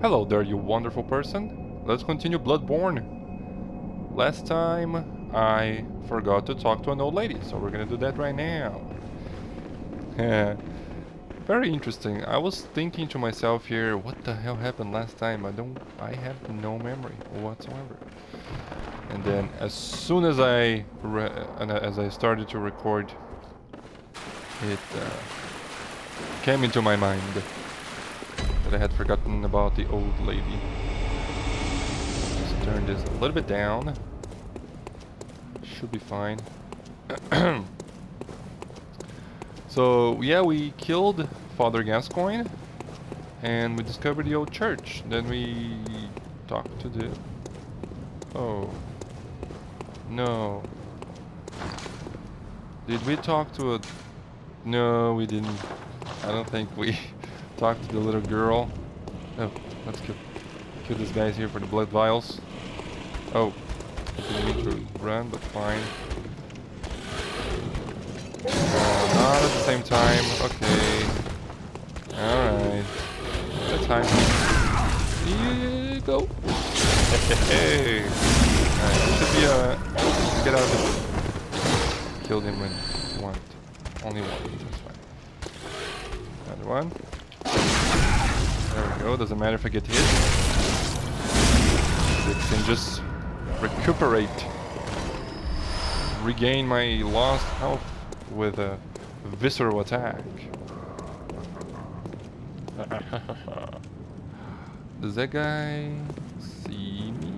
Hello there, you wonderful person. Let's continue Bloodborne. Last time I forgot to talk to an old lady, so we're gonna do that right now. Very interesting. I was thinking to myself here, what the hell happened last time? I have no memory whatsoever. And then as soon as I started to record, it came into my mind that I had forgotten about the old lady. Just turn this a little bit down. Should be fine. So yeah, we killed Father Gascoigne and we discovered the old church. Then we talked to the... Oh. No. Did we talk to a... No, we didn't. I don't think we talked to the little girl. Oh, let's kill these guys here for the blood vials. Oh, I didn't mean to run, but fine. Not at the same time. Okay. Alright. That's time. Here you go. Hey. Alright, this should be get out of it. Killed him when you want. Only one. That's fine. Another one. There we go. Doesn't matter if I get hit. It can just recuperate. Regain my lost health with a visceral attack. Does that guy see me?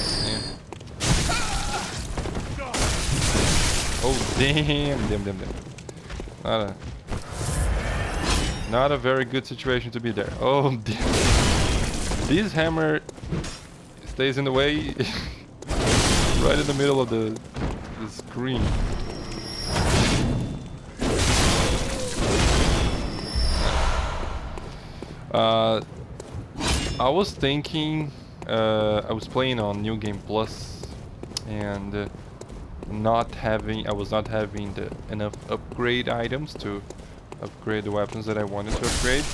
Yeah. Oh damn. Not a very good situation to be there. Oh damn. This hammer stays in the way right in the middle of the screen. I was thinking, I was playing on New Game Plus and I was not having enough upgrade items to upgrade the weapons that I wanted to upgrade.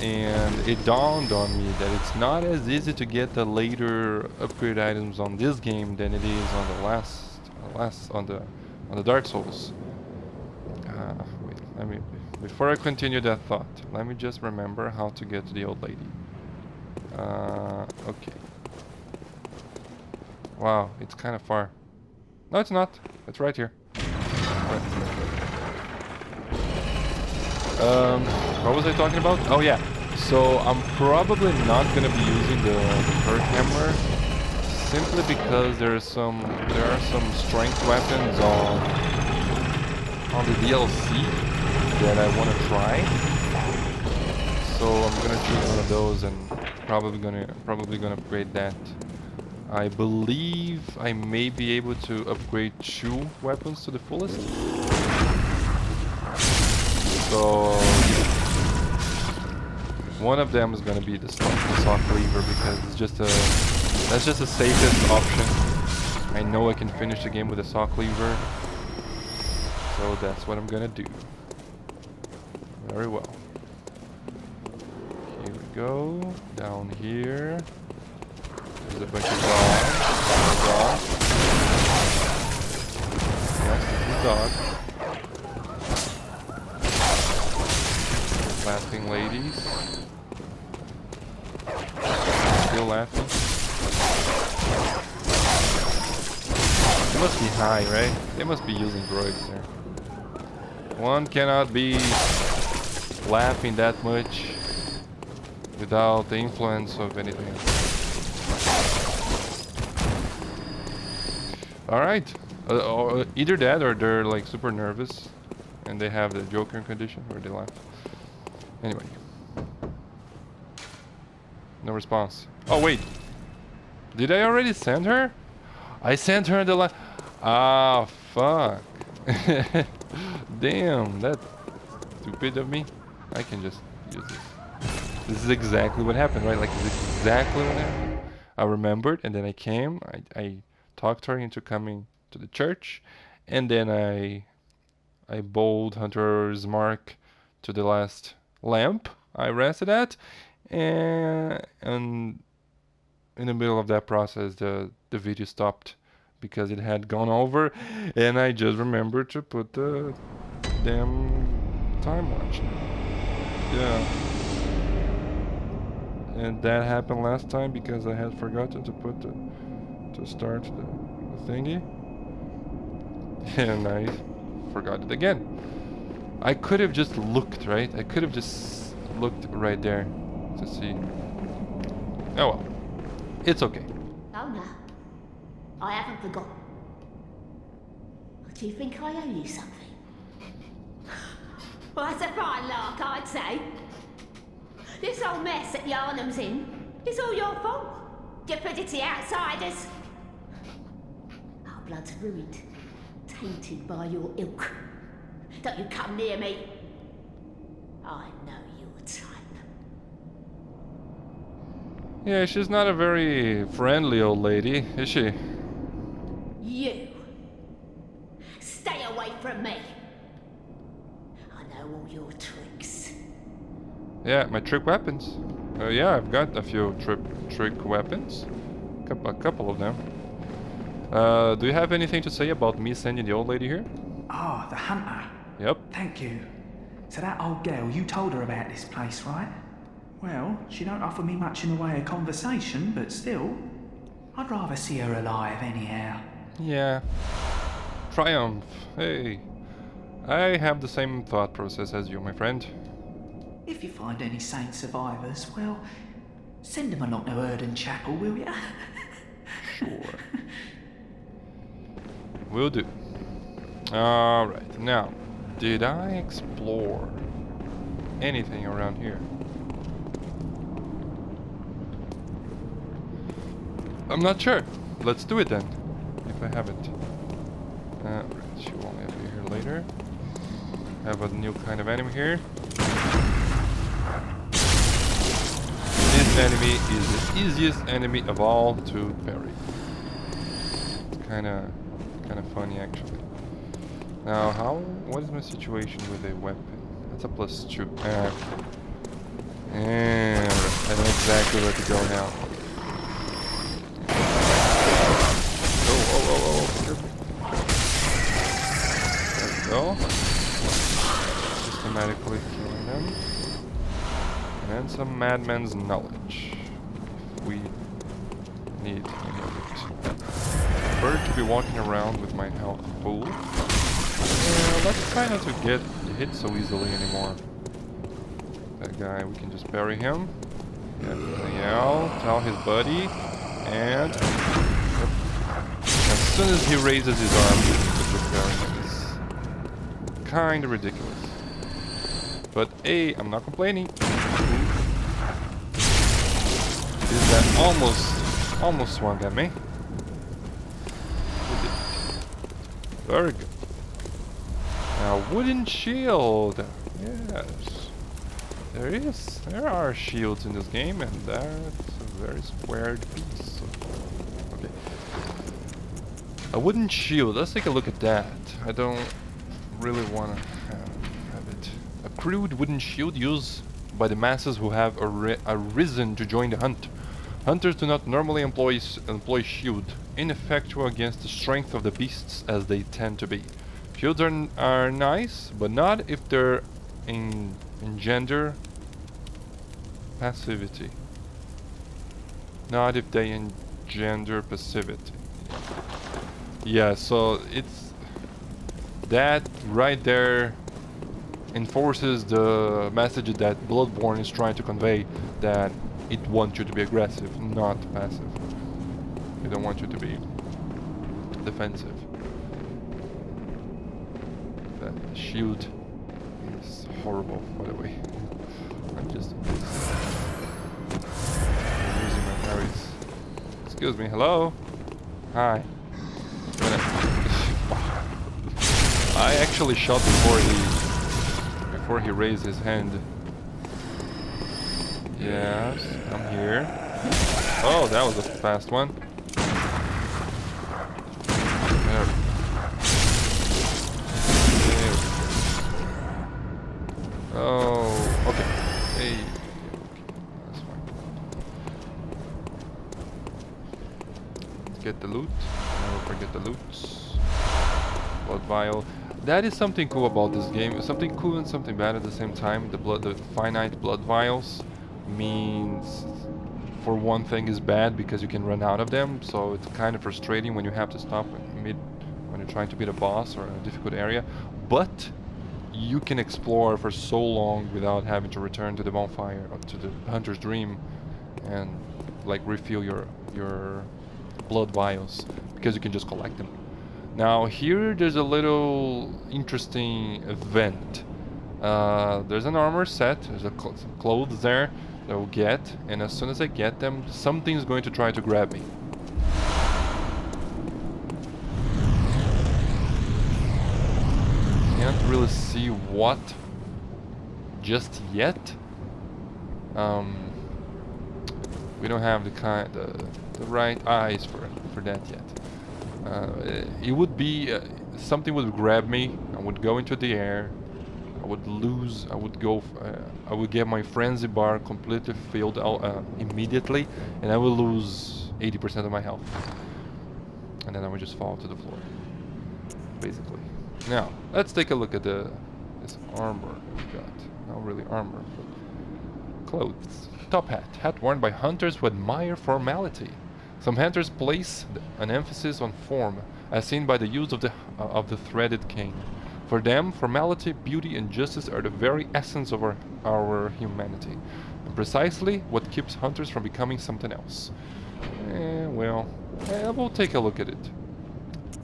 And it dawned on me that it's not as easy to get the later upgrade items on this game than it is on the Dark Souls. Wait, before I continue that thought, let me just remember how to get to the old lady. Okay. Wow, it's kind of far. No, it's not. It's right here. Right. What was I talking about? Oh yeah. So I'm probably not gonna be using the perk hammer simply because there are some strength weapons on the DLC that I want to try. So I'm gonna choose one of those and probably gonna upgrade that. I believe I may be able to upgrade 2 weapons to the fullest. So one of them is gonna be the saw cleaver because that's just the safest option. I know I can finish the game with a saw cleaver, so that's what I'm gonna do. Very well. Here we go. Down here. There's a bunch of dogs. Yes, this is dog. Laughing ladies. Still laughing. They must be high, right? They must be using droids there. One cannot be laughing that much without the influence of anything else. Alright. Either that or they're like super nervous and they have the Joker condition where they laugh. Anyway. No response. Oh wait. Did I already send her? I sent her the last... Ah, fuck. Damn, that's stupid of me. I can just use this. This is exactly what happened, right? Like, this is exactly what happened. I remembered, and then I came. I talked her into coming to the church, and then I a bold hunter's mark to the last lamp I rested at, and in the middle of that process the video stopped because it had gone over, and I just remembered to put the damn time watch. Yeah. And that happened last time because I had forgotten to put to start the thingy. And I forgot it again. I could have just looked, right? I could have just looked right there to see. Oh well. It's okay. Oh no. I haven't forgotten. Do you think I owe you something? Well, that's a fine lark, I'd say. This whole mess that Yarnum's in is all your fault. Stupidity outsiders. Our blood's ruined, tainted by your ilk. Don't you come near me. I know your type. Yeah, she's not a very friendly old lady, is she? You. Stay away from me. I know all your tricks. Yeah, my trick weapons. Yeah, I've got a few trick weapons. A couple of them. Do you have anything to say about me sending the old lady here? Ah, the hunter. Yep. Thank you. So that old girl, you told her about this place, right? Well, she don't offer me much in the way of conversation, but still, I'd rather see her alive anyhow. Yeah. Triumph. Hey. I have the same thought process as you, my friend. If you find any saint survivors, well, send them along to Erden Chapel, will ya? Sure. Will do. Alright, now, did I explore anything around here? I'm not sure. Let's do it then, if I haven't. Right, she will only be here later. Have a new kind of enemy here. This enemy is the easiest enemy of all to parry. It's kind of funny actually. Now, what is my situation with a weapon? That's a +2. And I know exactly where to go now. Oh. There we go. Systematically killing them. And then some madman's knowledge. If we need any of it. I prefer to be walking around with my health full. Let's try not to get hit so easily anymore. That guy, we can just bury him. Yeah, tell his buddy. And yep. As soon as he raises his arm, we can just bury him. It's kind of ridiculous. But hey, I'm not complaining. Is that almost swung at me? Very good. Now, wooden shield. Yes. There are shields in this game, and that's a very squared piece. Okay. A wooden shield. Let's take a look at that. I don't really want to have it. A crude wooden shield used by the masses who have arisen to join the hunt. Hunters do not normally employ shield, ineffectual against the strength of the beasts as they tend to be. Shields are nice, but not if they're engender passivity. Not if they engender passivity. Yeah, so it's that right there enforces the message that Bloodborne is trying to convey, that it wants you to be aggressive, not passive. It don't want you to be defensive. That shield is horrible, by the way. I'm just using my parries. Excuse me, hello? Hi. I actually shot before he raised his hand. Yes, I'm here. Oh, that was a fast one. There we go. Hey, that's fine. Let's get the loot. Never forget the loot. Blood vial. That is something cool about this game. Something cool and something bad at the same time. The finite blood vials means, for one thing, is bad because you can run out of them. So it's kind of frustrating when you have to stop mid when you're trying to beat a boss or a difficult area. But you can explore for so long without having to return to the bonfire or to the hunter's dream and like refill your blood vials because you can just collect them. Now here there's a little interesting event. There's an armor set, there's some clothes there that we'll get, and as soon as I get them, something's going to try to grab me. Can't really see what just yet. We don't have the right eyes for that yet. It would be something would grab me. I would go into the air. I would lose. I would go. I would get my frenzy bar completely filled out immediately, and I will lose 80% of my health, and then I would just fall to the floor, basically. Now let's take a look at this armor we got. Not really armor, but clothes. Top hat worn by hunters who admire formality. Some hunters place an emphasis on form, as seen by the use of the threaded cane. For them, formality, beauty, and justice are the very essence of our humanity, and precisely what keeps hunters from becoming something else. Well, we'll take a look at it.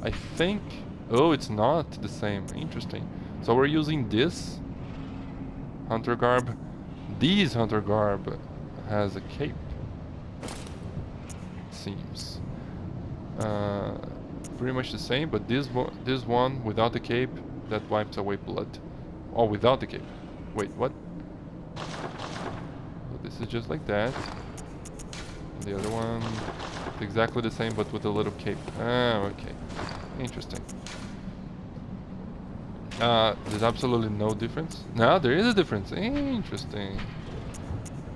I think... Oh, it's not the same. Interesting. So we're using this hunter garb. These hunter garb has a cape. Seems pretty much the same, but this one without the cape, that wipes away blood. Oh, without the cape. Wait, what? So this is just like that. The other one exactly the same, but with a little cape. Ah, okay. Interesting. There's absolutely no difference. No, there is a difference. Interesting.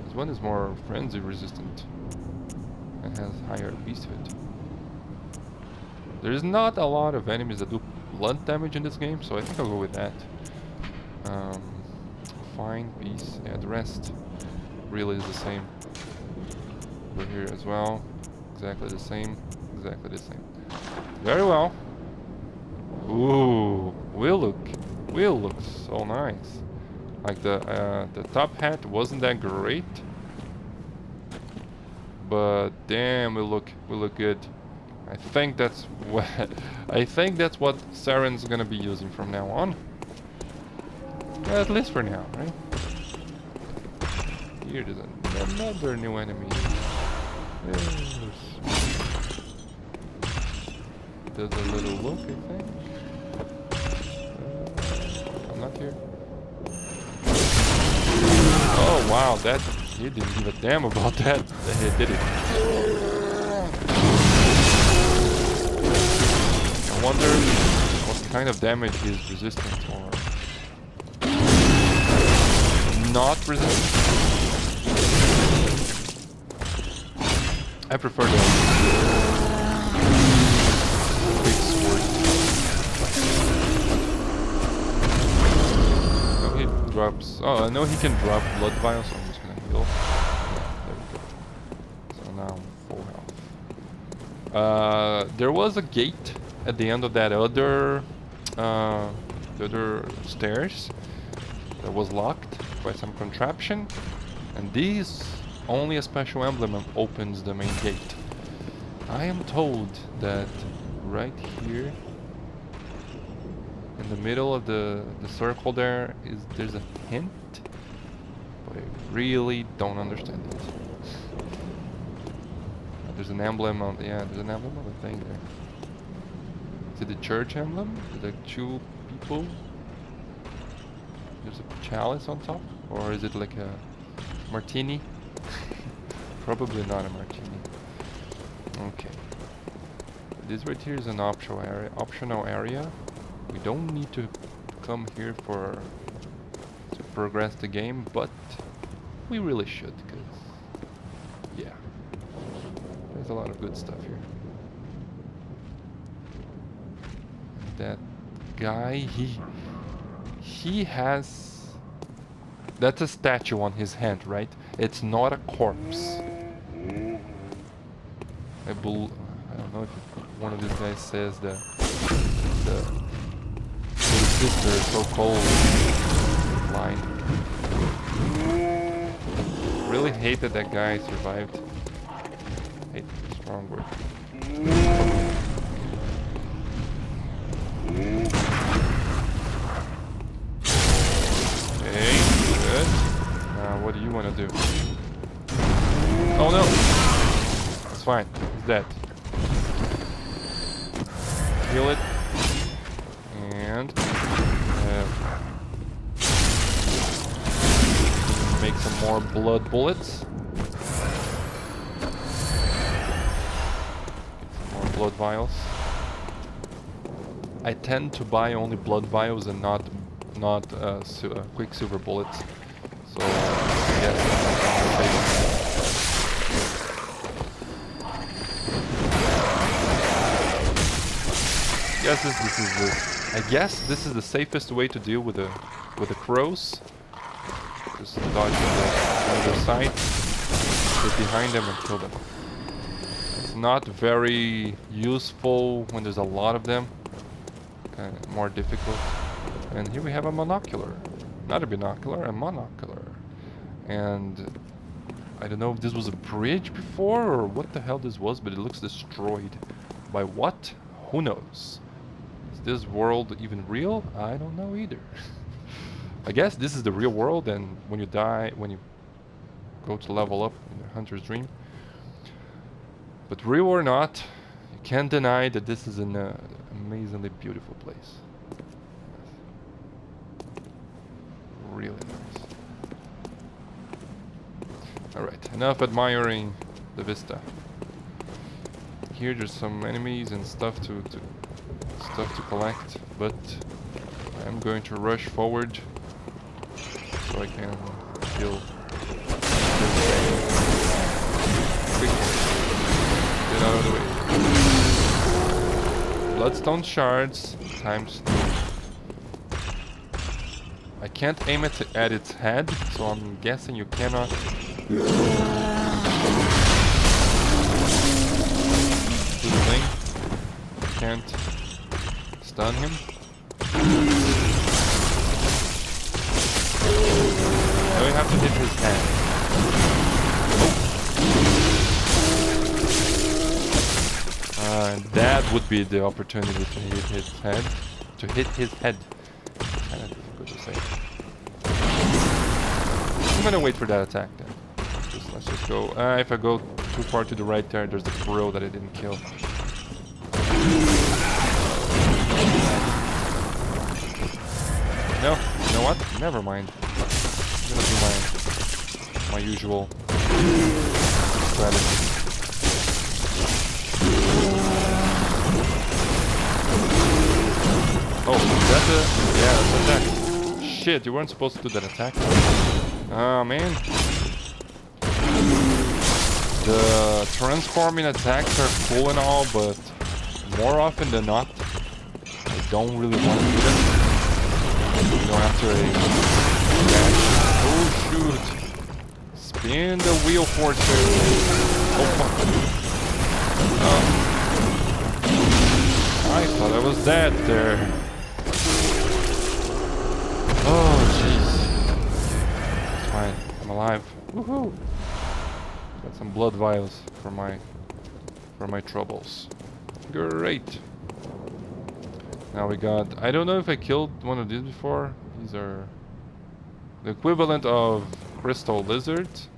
This one is more frenzy resistant and has higher beast hit. There's not a lot of enemies that do blunt damage in this game, so I think I'll go with that. Fine, peace. Yeah, the rest really is the same. Over here as well. Exactly the same. Exactly the same. Very well. Ooh, will look so nice. Like the top hat wasn't that great, but damn, we look good. I think that's what Saren's gonna be using from now on. At least for now, right? Here there's another new enemy. Does a little look, I think. I'm not here. Oh wow, that he didn't give a damn about that. He did it. I wonder what kind of damage he's resistant or not resistant. I prefer the big sword. Oh, he drops. Oh, I know he can drop blood vials, so I'm just gonna heal. Yeah, there we go. So now I'm full health. There was a gate at the end of that other stairs that was locked by some contraption, and these only a special emblem opens the main gate. I am told that right here in the middle of the circle there's a hint, but I really don't understand it. There's an emblem on there's an emblem on the thing there. Is it the church emblem? Is it two people? There's a chalice on top? Or is it like a martini? Probably not a martini. Okay. This right here is an optional area. We don't need to come here to progress the game, but we really should, because yeah, there's a lot of good stuff here. That guy, he has, that's a statue on his hand, right? It's not a corpse. I don't know if one of these guys says that the sister, so-called line. Really hate that that guy survived. Hate, strong word. Okay, good. Now, what do you want to do? Oh no! It's fine. He's dead. Kill it. And make some more blood bullets. Get some more blood vials. I tend to buy only blood vials and not quicksilver bullets. So yes. I guess this is the safest way to deal with the crows. Just dodge on their side, get behind them and kill them. It's not very useful when there's a lot of them. Kind of more difficult. And here we have a monocular. Not a binocular, a monocular. And I don't know if this was a bridge before or what the hell this was, but it looks destroyed. By what? Who knows? Is this world even real? I don't know either. I guess this is the real world, and when you die, when you go to level up in the Hunter's Dream. But real or not, you can't deny that this is an amazingly beautiful place. Really nice. Alright, enough admiring the vista. Here there's some enemies and stuff to collect, but I'm going to rush forward so I can kill quick. Get out of the way. Bloodstone shards times 2. I can't aim it at its head, so I'm guessing you cannot. Do the thing. Can't stun him. Now we have to hit his head. And that would be the opportunity to hit his head. Kind of difficult to say. I'm gonna wait for that attack then. Let's just go. If I go too far to the right there's the crow that I didn't kill. No, you know what? Never mind. I'm gonna do my usual strategy. Oh, is that the... Yeah, that's attack. Shit, you weren't supposed to do that attack. Oh, man. The transforming attacks are cool and all, but more often than not, I don't really want to do them. You know, after a dash. Oh, shoot. Spin the wheel fortune. Oh, fuck. I thought I was dead there. Oh, jeez. It's fine. I'm alive. Woohoo! Got some blood vials for my troubles. Great. Now we got... I don't know if I killed one of these before. These are the equivalent of crystal lizards.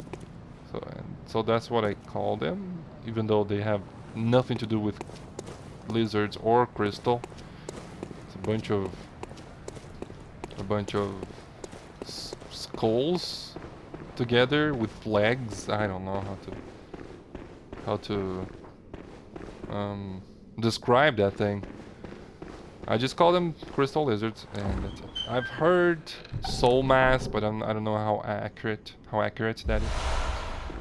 So that's what I call them, even though they have nothing to do with lizards or crystal. It's a bunch of skulls together with flags. I don't know how to describe that thing. I just call them crystal lizards, and that's it. I've heard soul mass, but I don't know how accurate that is.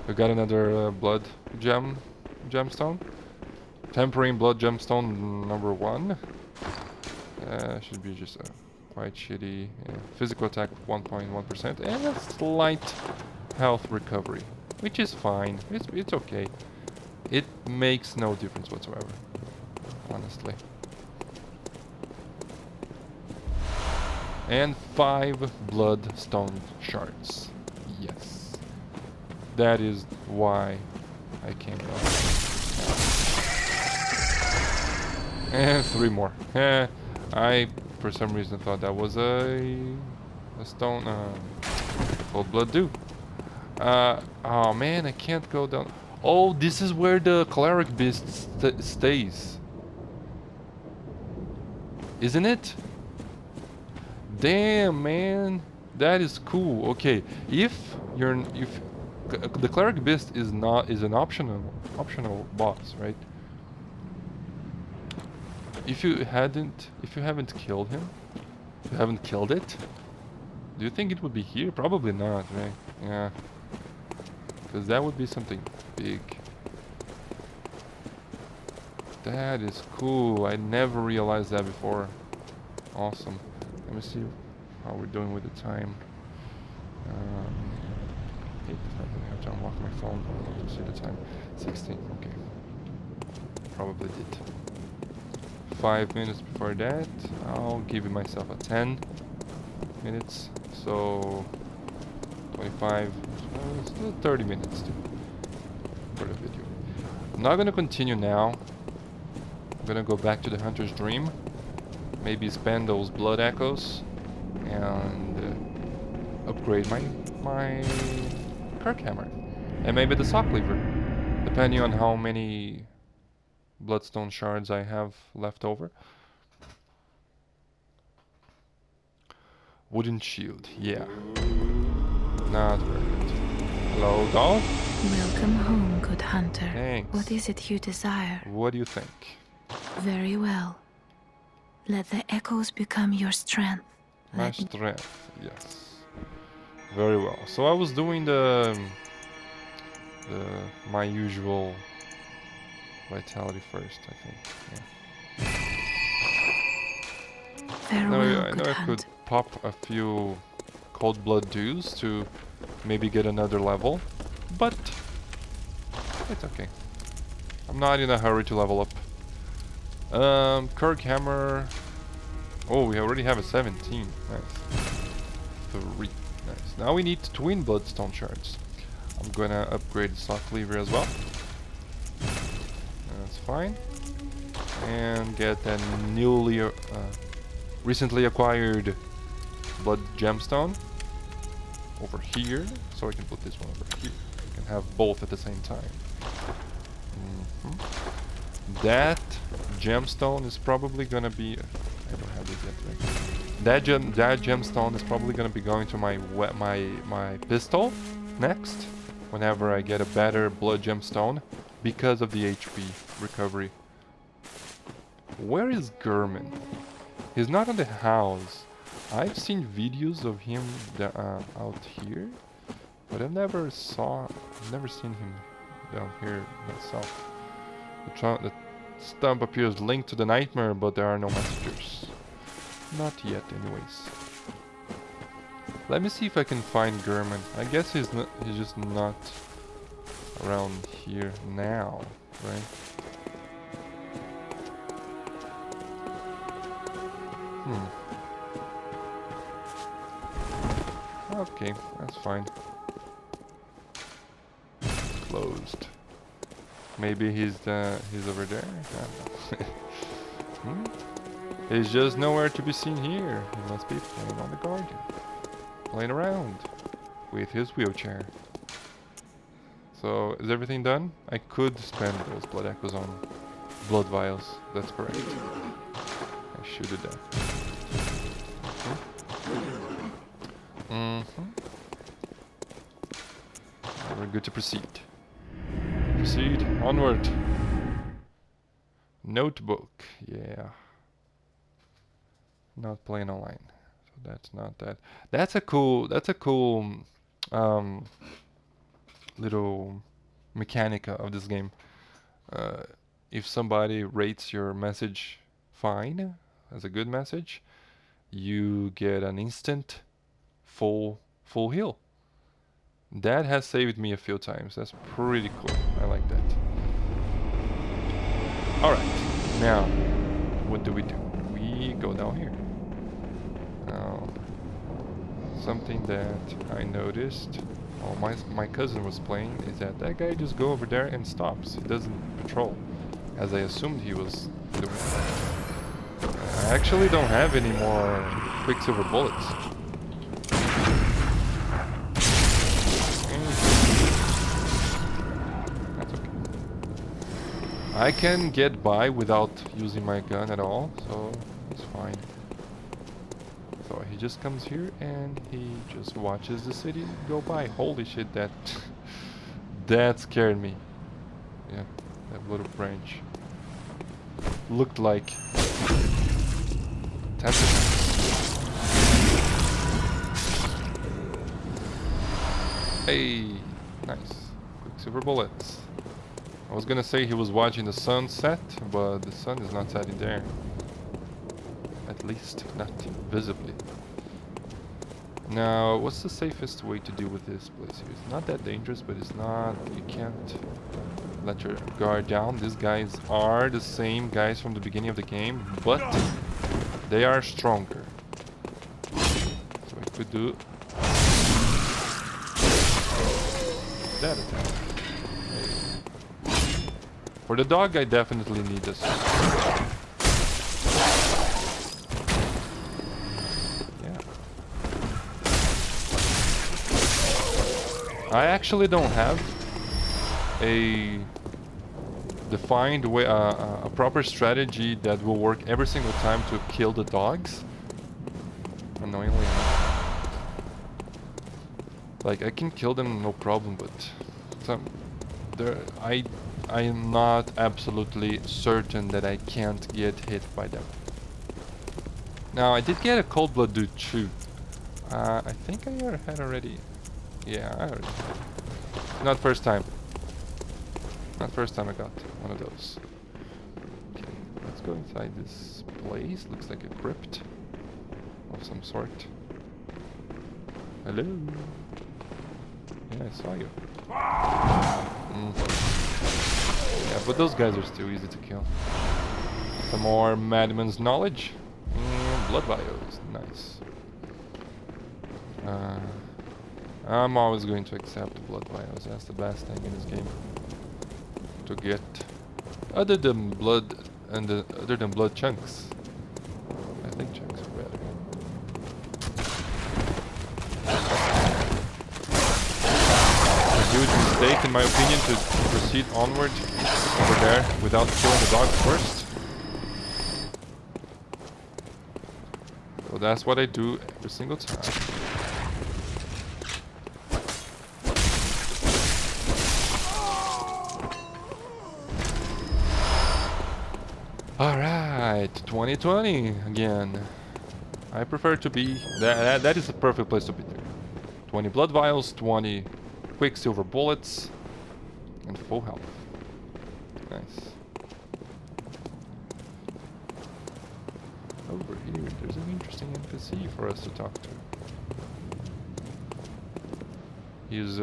We got another blood gemstone. Tempering blood gemstone number 1. Should be just a quite shitty physical attack 1.1% and a slight health recovery, which is fine. It's okay. It makes no difference whatsoever, honestly. And 5 bloodstone shards. Yes. That is why I came down. And 3 more. I, for some reason, thought that was a stone, cold blood dew. Oh man, I can't go down. Oh, this is where the cleric beast stays. Isn't it? Damn, man, that is cool. Okay, if the cleric beast is an optional boss, right? If you haven't killed him, if you haven't killed it, do you think it would be here? Probably not, right? Yeah, because that would be something big. That is cool. I never realized that before. Awesome. Let me see how we're doing with the time. Hate the fact that I have to unlock my phone to see the time. 16, okay. Probably did. 5 minutes before that, I'll give myself a 10 minutes. So 25, still 30 minutes for the video. I'm not gonna continue now. I'm gonna go back to the Hunter's Dream. Maybe spend those blood echoes and upgrade my Kirk hammer and maybe the sock lever, depending on how many bloodstone shards I have left over. Wooden shield, yeah, not very good. Hello, doll. Welcome home, good hunter. Thanks. What is it you desire? What do you think? Very well. Let the echoes become your strength. My strength, yes. Very well. So I was doing my usual vitality first, I think. Yeah. Farewell, I good know I hunt. could pop a few cold blood dews to maybe get another level, but it's okay. I'm not in a hurry to level up. Kirk hammer. Oh, we already have a 17. Nice. 3. Nice. Now we need twin bloodstone shards. I'm gonna upgrade the sock lever as well. That's fine. And get a recently acquired blood gemstone over here. So I can put this one over here. I can have both at the same time. That gemstone is probably gonna be... I don't have it yet, right? That gemstone is probably gonna be going to my pistol next, whenever I get a better blood gemstone, because of the HP recovery. Where is Gurman? He's not in the house. I've seen videos of him out here, but I've never seen him down here myself. The stump appears linked to the nightmare, but there are no messengers. Not yet, anyways. Let me see if I can find Gurman. I guess he's just not around here now, right? Okay, that's fine. Closed. Maybe he's over there. He's just nowhere to be seen here. He must be playing on the garden, playing around with his wheelchair. So is everything done? I could spend those blood echoes on blood vials. That's correct. I should do that. We're good to proceed. Proceed onward. Notebook, yeah. Not playing online. So that's not that. That's a cool um, little mechanic of this game. Uh, if somebody rates your message fine as a good message, you get an instant full heal. That has saved me a few times. That's pretty cool. I like that. Alright, now what do? We go down here. Now, something that I noticed while my cousin was playing is that guy just go over there and stops. He doesn't patrol, as I assumed he was doing. I actually don't have any more Quicksilver bullets. That's okay. I can get by without using my gun at all, so it's fine. So he just comes here and he just watches the city go by. Holy shit, that that scared me. Yeah, that little branch looked like tentacles. Hey, nice. Quicksilver bullets. I was gonna say he was watching the sunset, but the sun is not setting there. At least not visibly. Now, what's the safest way to deal with this place here? It's not that dangerous, but it's not... You can't let your guard down. These guys are the same guys from the beginning of the game, but they are stronger. So I could do that attack. For the dog, I definitely need this. I actually don't have a defined way, a proper strategy that will work every single time to kill the dogs. Annoyingly enough. Like, I can kill them no problem, but I am not absolutely certain that I can't get hit by them. Now, I did get a cold blood dude too. I think I had already... Yeah, I already... Not first time. Not first time I got one of those. Okay, let's go inside this place. Looks like a crypt of some sort. Hello? Yeah, I saw you. Yeah, but those guys are still easy to kill. Some more Madman's knowledge. And blood vials. Nice. I'm always going to accept the blood vials. That's the best thing in this game to get. Other than blood and other than blood chunks. I think chunks are better. A huge mistake, in my opinion, to proceed onward over there without killing the dogs first. So that's what I do every single time. Alright, 2020 again. I prefer to be... That is the perfect place to be there. 20 blood vials, 20 Quicksilver bullets, and full health. Nice. Over here, there's an interesting NPC for us to talk to. He's,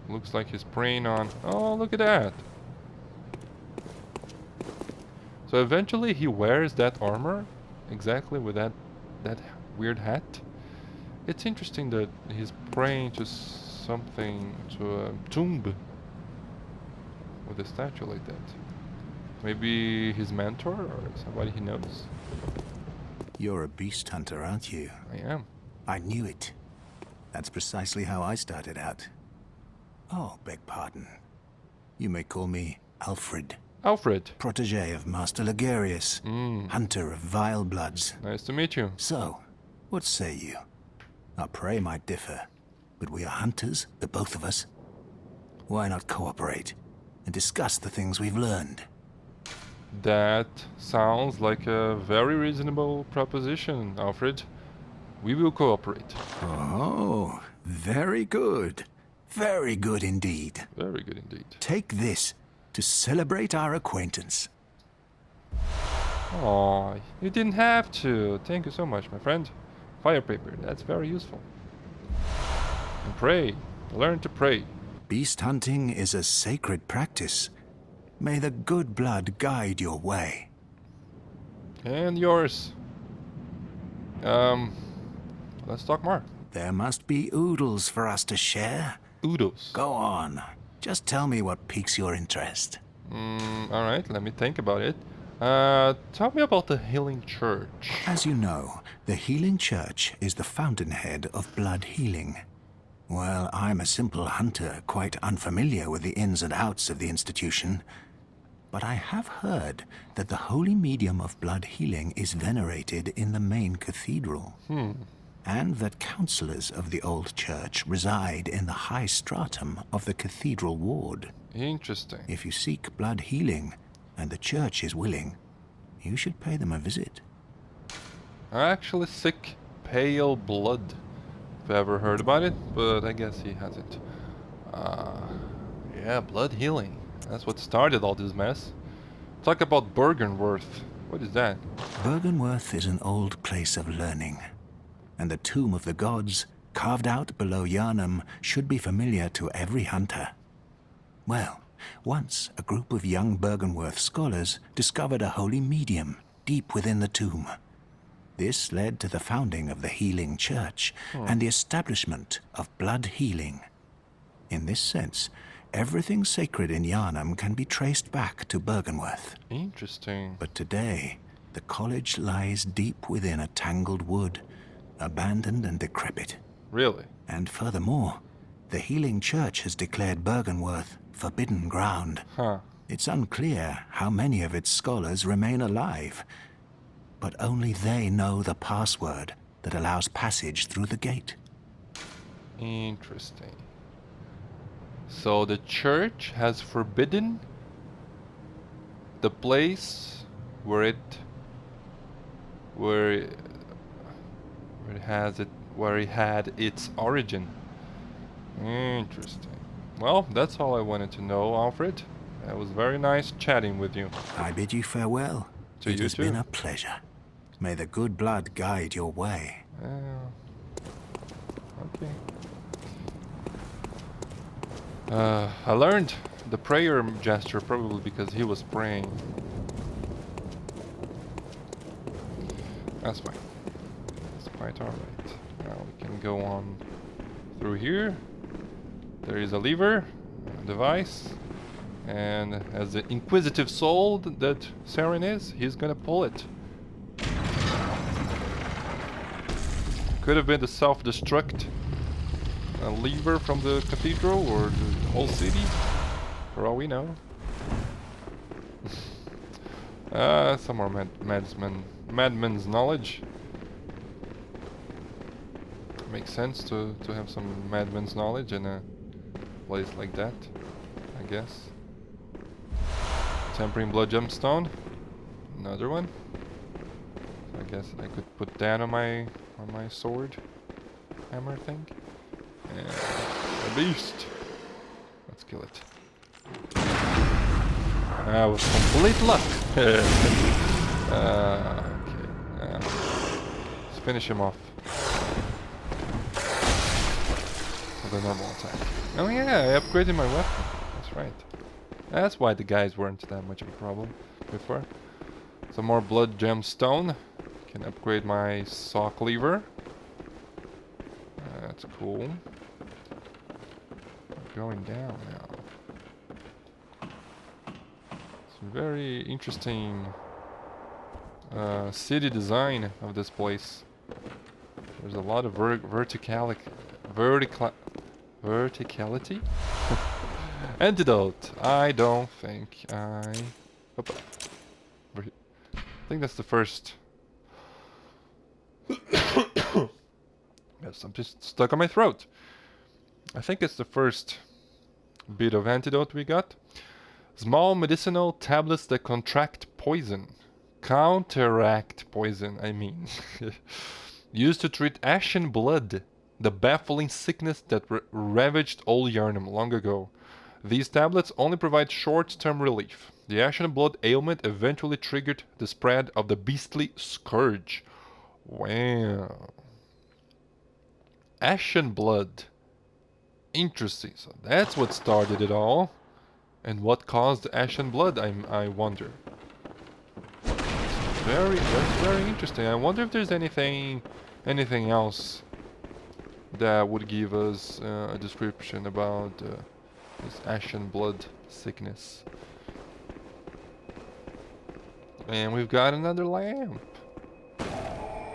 looks like he's preying on... Oh, look at that! So eventually he wears that armor, exactly with that weird hat. It's interesting that he's praying to something, to a tomb with a statue like that. Maybe his mentor or somebody he knows. You're a beast hunter, aren't you? I am. I knew it. That's precisely how I started out. Oh, beg pardon. You may call me Alfred. Alfred. Protégé of Master Ligarius, hunter of vile bloods. Nice to meet you. So, what say you? Our prey might differ, but we are hunters, the both of us. Why not cooperate and discuss the things we've learned? That sounds like a very reasonable proposition, Alfred. We will cooperate. Oh, very good. Very good indeed. Very good indeed. Take this to celebrate our acquaintance. Aw, you didn't have to. Thank you so much, my friend. Fire paper, that's very useful. And pray. Learn to pray. Beast hunting is a sacred practice. May the good blood guide your way. And yours. Let's talk more. There must be oodles for us to share. Udos. Go on. Just tell me what piques your interest. Alright, let me think about it. Tell me about the Healing Church. As you know, the Healing Church is the fountainhead of blood healing. Well, I'm a simple hunter, quite unfamiliar with the ins and outs of the institution. But I have heard that the holy medium of blood healing is venerated in the main cathedral. And that counselors of the old church reside in the high stratum of the cathedral ward. Interesting. If you seek blood healing, and the church is willing, you should pay them a visit. I actually sick pale blood. If you ever heard about it, but I guess he hasn't. Yeah, blood healing. That's what started all this mess. Talk about Bergenworth. What is that? Bergenworth is an old place of learning, and the tomb of the gods, carved out below Yharnam, should be familiar to every hunter. Well, once a group of young Bergenworth scholars discovered a holy medium deep within the tomb. This led to the founding of the Healing Church and the establishment of blood healing. In this sense, everything sacred in Yharnam can be traced back to Bergenworth. Interesting. But today, the college lies deep within a tangled wood, abandoned and decrepit. Really? And furthermore, the Healing Church has declared Bergenworth forbidden ground. Huh. It's unclear how many of its scholars remain alive, but only they know the password that allows passage through the gate. Interesting. So the church has forbidden the place where it had its origin. Interesting. Well, that's all I wanted to know, Alfred. It was very nice chatting with you. I bid you farewell. To It you has too. been a pleasure. May the good blood guide your way. Okay. I learned the prayer gesture probably because he was praying. That's fine. That's quite alright. Now we can go on through here. There is a lever, a device, and as the inquisitive soul that Saren is, he's gonna pull it. Could have been the self-destruct lever from the cathedral or the whole city, for all we know. Some more madman's knowledge. Makes sense to have some madman's knowledge in a place like that, I guess. Tempering blood gemstone, another one. I guess I could put that on my sword hammer thing. And a beast. Let's kill it. That was complete luck. Okay. Let's finish him off. With a normal attack. Oh yeah, I upgraded my weapon. That's right. That's why the guys weren't that much of a problem before. Some more blood gemstone. Can upgrade my saw cleaver. That's cool. Going down now. Some very interesting city design of this place. There's a lot of verticality. Antidote. I don't think I. Opa. I think that's the first. Yes, I'm just stuck on my throat. I think it's the first bit of antidote we got. Small medicinal tablets that contract poison. Counteract poison, I mean. Used to treat ashen blood, the baffling sickness that ravaged old Yarnum long ago. These tablets only provide short-term relief. The ashen blood ailment eventually triggered the spread of the beastly scourge. Wow. Ashen blood. Interesting. So that's what started it all. And what caused ashen blood, I wonder. That's very interesting. I wonder if there's anything else that would give us a description about this ashen blood sickness. And we've got another lamp.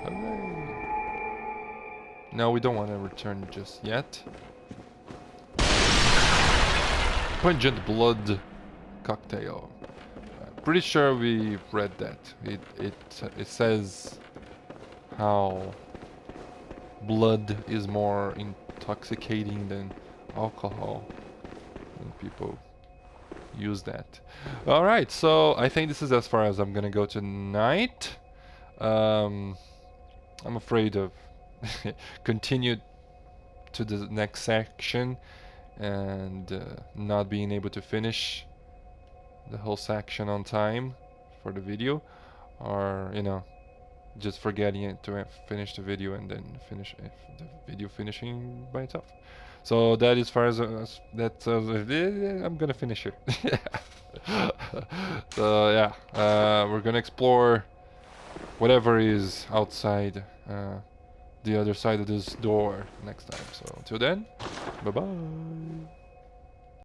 Hooray. No, we don't want to return just yet. Pungent blood cocktail. Pretty sure we read that. It says how blood is more intoxicating than alcohol, and people use that. All right, so I think this is as far as I'm gonna go tonight. I'm afraid of continue to the next section and not being able to finish the whole section on time for the video, or you know, just forgetting it to finish the video and then finish the video finishing by itself. So that is far as I'm gonna finish here. So yeah, we're gonna explore whatever is outside the other side of this door next time. So until then, bye bye.